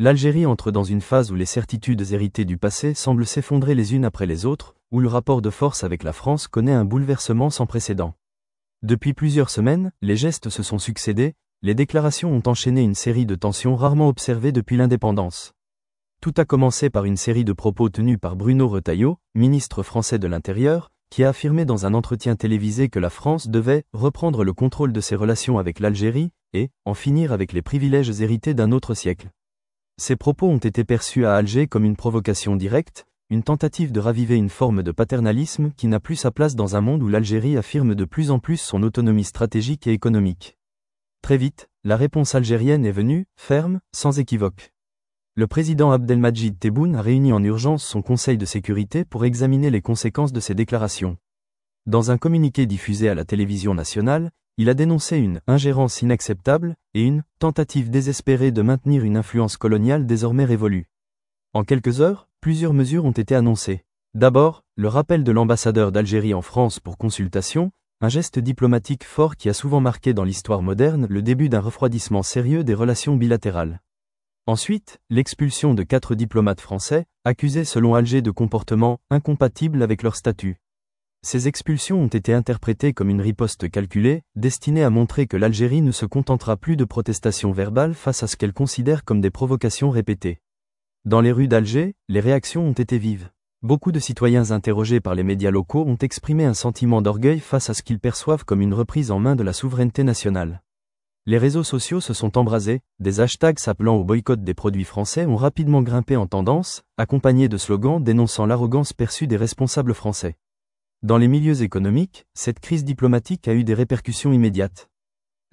L'Algérie entre dans une phase où les certitudes héritées du passé semblent s'effondrer les unes après les autres, où le rapport de force avec la France connaît un bouleversement sans précédent. Depuis plusieurs semaines, les gestes se sont succédés, les déclarations ont enchaîné une série de tensions rarement observées depuis l'indépendance. Tout a commencé par une série de propos tenus par Bruno Retailleau, ministre français de l'Intérieur, qui a affirmé dans un entretien télévisé que la France devait reprendre le contrôle de ses relations avec l'Algérie et en finir avec les privilèges hérités d'un autre siècle. Ces propos ont été perçus à Alger comme une provocation directe, une tentative de raviver une forme de paternalisme qui n'a plus sa place dans un monde où l'Algérie affirme de plus en plus son autonomie stratégique et économique. Très vite, la réponse algérienne est venue, ferme, sans équivoque. Le président Abdelmadjid Tebboune a réuni en urgence son Conseil de sécurité pour examiner les conséquences de ces déclarations. Dans un communiqué diffusé à la télévision nationale, il a dénoncé une ingérence inacceptable et une tentative désespérée de maintenir une influence coloniale désormais révolue. En quelques heures, plusieurs mesures ont été annoncées. D'abord, le rappel de l'ambassadeur d'Algérie en France pour consultation, un geste diplomatique fort qui a souvent marqué dans l'histoire moderne le début d'un refroidissement sérieux des relations bilatérales. Ensuite, l'expulsion de 4 diplomates français, accusés selon Alger de comportements incompatibles avec leur statut. Ces expulsions ont été interprétées comme une riposte calculée, destinée à montrer que l'Algérie ne se contentera plus de protestations verbales face à ce qu'elle considère comme des provocations répétées. Dans les rues d'Alger, les réactions ont été vives. Beaucoup de citoyens interrogés par les médias locaux ont exprimé un sentiment d'orgueil face à ce qu'ils perçoivent comme une reprise en main de la souveraineté nationale. Les réseaux sociaux se sont embrasés, des hashtags s'appelant au boycott des produits français ont rapidement grimpé en tendance, accompagnés de slogans dénonçant l'arrogance perçue des responsables français. Dans les milieux économiques, cette crise diplomatique a eu des répercussions immédiates.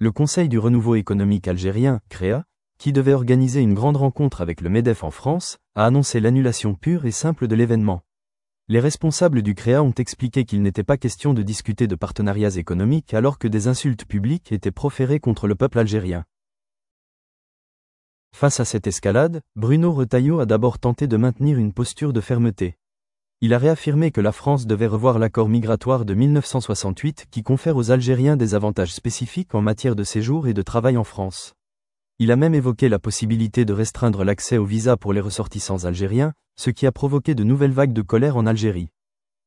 Le Conseil du renouveau économique algérien, CREA, qui devait organiser une grande rencontre avec le MEDEF en France, a annoncé l'annulation pure et simple de l'événement. Les responsables du CREA ont expliqué qu'il n'était pas question de discuter de partenariats économiques alors que des insultes publiques étaient proférées contre le peuple algérien. Face à cette escalade, Bruno Retailleau a d'abord tenté de maintenir une posture de fermeté. Il a réaffirmé que la France devait revoir l'accord migratoire de 1968 qui confère aux Algériens des avantages spécifiques en matière de séjour et de travail en France. Il a même évoqué la possibilité de restreindre l'accès aux visas pour les ressortissants algériens, ce qui a provoqué de nouvelles vagues de colère en Algérie.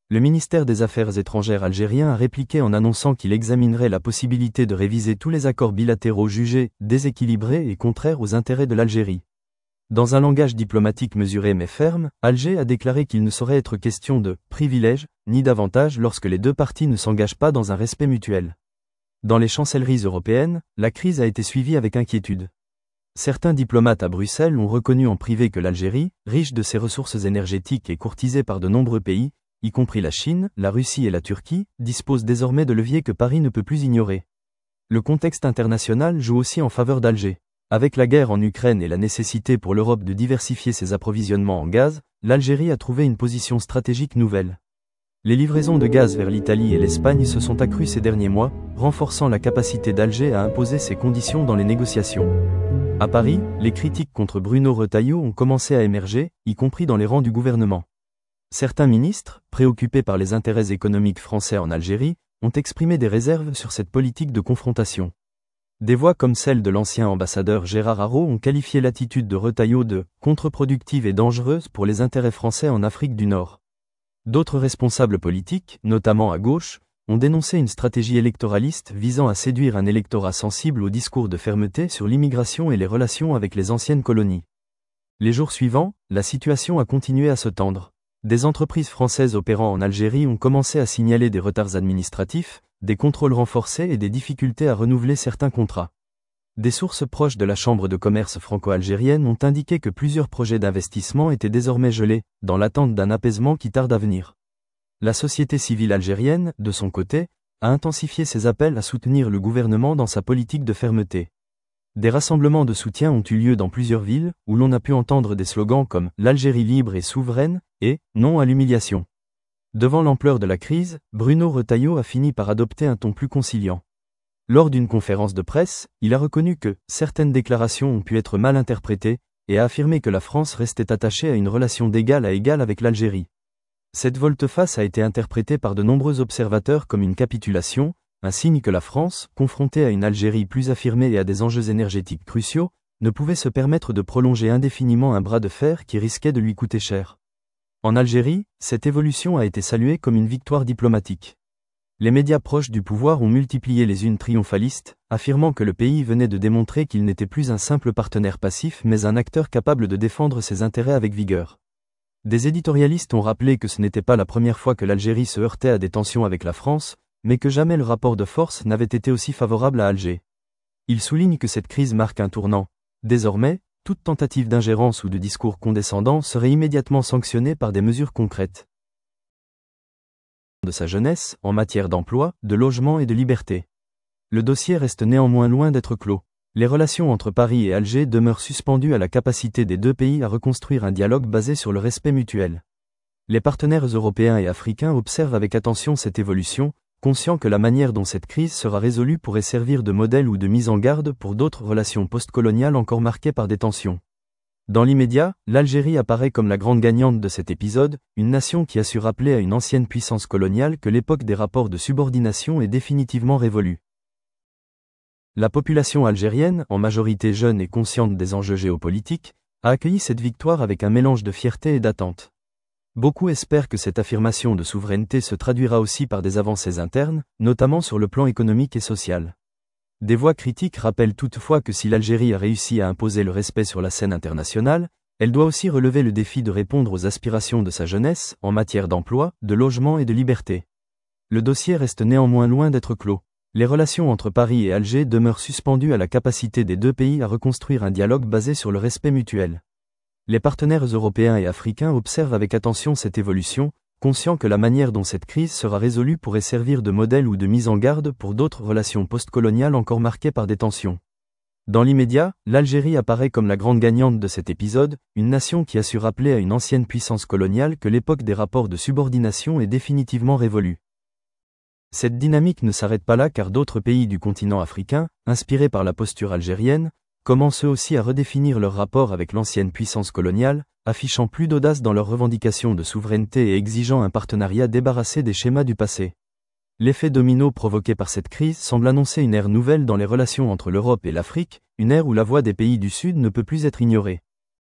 Le ministère des Affaires étrangères algérien a répliqué en annonçant qu'il examinerait la possibilité de réviser tous les accords bilatéraux jugés déséquilibrés et contraires aux intérêts de l'Algérie. Dans un langage diplomatique mesuré mais ferme, Alger a déclaré qu'il ne saurait être question de « privilège » ni d'avantage lorsque les deux parties ne s'engagent pas dans un respect mutuel. Dans les chancelleries européennes, la crise a été suivie avec inquiétude. Certains diplomates à Bruxelles ont reconnu en privé que l'Algérie, riche de ses ressources énergétiques et courtisée par de nombreux pays, y compris la Chine, la Russie et la Turquie, dispose désormais de leviers que Paris ne peut plus ignorer. Le contexte international joue aussi en faveur d'Alger. Avec la guerre en Ukraine et la nécessité pour l'Europe de diversifier ses approvisionnements en gaz, l'Algérie a trouvé une position stratégique nouvelle. Les livraisons de gaz vers l'Italie et l'Espagne se sont accrues ces derniers mois, renforçant la capacité d'Alger à imposer ses conditions dans les négociations. À Paris, les critiques contre Bruno Retailleau ont commencé à émerger, y compris dans les rangs du gouvernement. Certains ministres, préoccupés par les intérêts économiques français en Algérie, ont exprimé des réserves sur cette politique de confrontation. Des voix comme celle de l'ancien ambassadeur Gérard Araud ont qualifié l'attitude de Retailleau de « contre-productive et dangereuse pour les intérêts français en Afrique du Nord ». D'autres responsables politiques, notamment à gauche, ont dénoncé une stratégie électoraliste visant à séduire un électorat sensible au discours de fermeté sur l'immigration et les relations avec les anciennes colonies. Les jours suivants, la situation a continué à se tendre. Des entreprises françaises opérant en Algérie ont commencé à signaler des retards administratifs, des contrôles renforcés et des difficultés à renouveler certains contrats. Des sources proches de la Chambre de commerce franco-algérienne ont indiqué que plusieurs projets d'investissement étaient désormais gelés, dans l'attente d'un apaisement qui tarde à venir. La société civile algérienne, de son côté, a intensifié ses appels à soutenir le gouvernement dans sa politique de fermeté. Des rassemblements de soutien ont eu lieu dans plusieurs villes, où l'on a pu entendre des slogans comme « L'Algérie libre et souveraine » et « Non à l'humiliation ». Devant l'ampleur de la crise, Bruno Retailleau a fini par adopter un ton plus conciliant. Lors d'une conférence de presse, il a reconnu que certaines déclarations ont pu être mal interprétées, et a affirmé que la France restait attachée à une relation d'égal à égal avec l'Algérie. Cette volte-face a été interprétée par de nombreux observateurs comme une capitulation, un signe que la France, confrontée à une Algérie plus affirmée et à des enjeux énergétiques cruciaux, ne pouvait se permettre de prolonger indéfiniment un bras de fer qui risquait de lui coûter cher. En Algérie, cette évolution a été saluée comme une victoire diplomatique. Les médias proches du pouvoir ont multiplié les unes triomphalistes, affirmant que le pays venait de démontrer qu'il n'était plus un simple partenaire passif mais un acteur capable de défendre ses intérêts avec vigueur. Des éditorialistes ont rappelé que ce n'était pas la première fois que l'Algérie se heurtait à des tensions avec la France, mais que jamais le rapport de force n'avait été aussi favorable à Alger. Ils soulignent que cette crise marque un tournant. Désormais, toute tentative d'ingérence ou de discours condescendant serait immédiatement sanctionnée par des mesures concrètes. De sa jeunesse, en matière d'emploi, de logement et de liberté. Le dossier reste néanmoins loin d'être clos. Les relations entre Paris et Alger demeurent suspendues à la capacité des deux pays à reconstruire un dialogue basé sur le respect mutuel. Les partenaires européens et africains observent avec attention cette évolution, conscients que la manière dont cette crise sera résolue pourrait servir de modèle ou de mise en garde pour d'autres relations postcoloniales encore marquées par des tensions. Dans l'immédiat, l'Algérie apparaît comme la grande gagnante de cet épisode, une nation qui a su rappeler à une ancienne puissance coloniale que l'époque des rapports de subordination est définitivement révolue. La population algérienne, en majorité jeune et consciente des enjeux géopolitiques, a accueilli cette victoire avec un mélange de fierté et d'attente. Beaucoup espèrent que cette affirmation de souveraineté se traduira aussi par des avancées internes, notamment sur le plan économique et social. Des voix critiques rappellent toutefois que si l'Algérie a réussi à imposer le respect sur la scène internationale, elle doit aussi relever le défi de répondre aux aspirations de sa jeunesse, en matière d'emploi, de logement et de liberté. Le dossier reste néanmoins loin d'être clos. Les relations entre Paris et Alger demeurent suspendues à la capacité des deux pays à reconstruire un dialogue basé sur le respect mutuel. Les partenaires européens et africains observent avec attention cette évolution, conscients que la manière dont cette crise sera résolue pourrait servir de modèle ou de mise en garde pour d'autres relations postcoloniales encore marquées par des tensions. Dans l'immédiat, l'Algérie apparaît comme la grande gagnante de cet épisode, une nation qui a su rappeler à une ancienne puissance coloniale que l'époque des rapports de subordination est définitivement révolue. Cette dynamique ne s'arrête pas là car d'autres pays du continent africain, inspirés par la posture algérienne, commencent eux aussi à redéfinir leur rapport avec l'ancienne puissance coloniale, affichant plus d'audace dans leurs revendications de souveraineté et exigeant un partenariat débarrassé des schémas du passé. L'effet domino provoqué par cette crise semble annoncer une ère nouvelle dans les relations entre l'Europe et l'Afrique, une ère où la voix des pays du Sud ne peut plus être ignorée.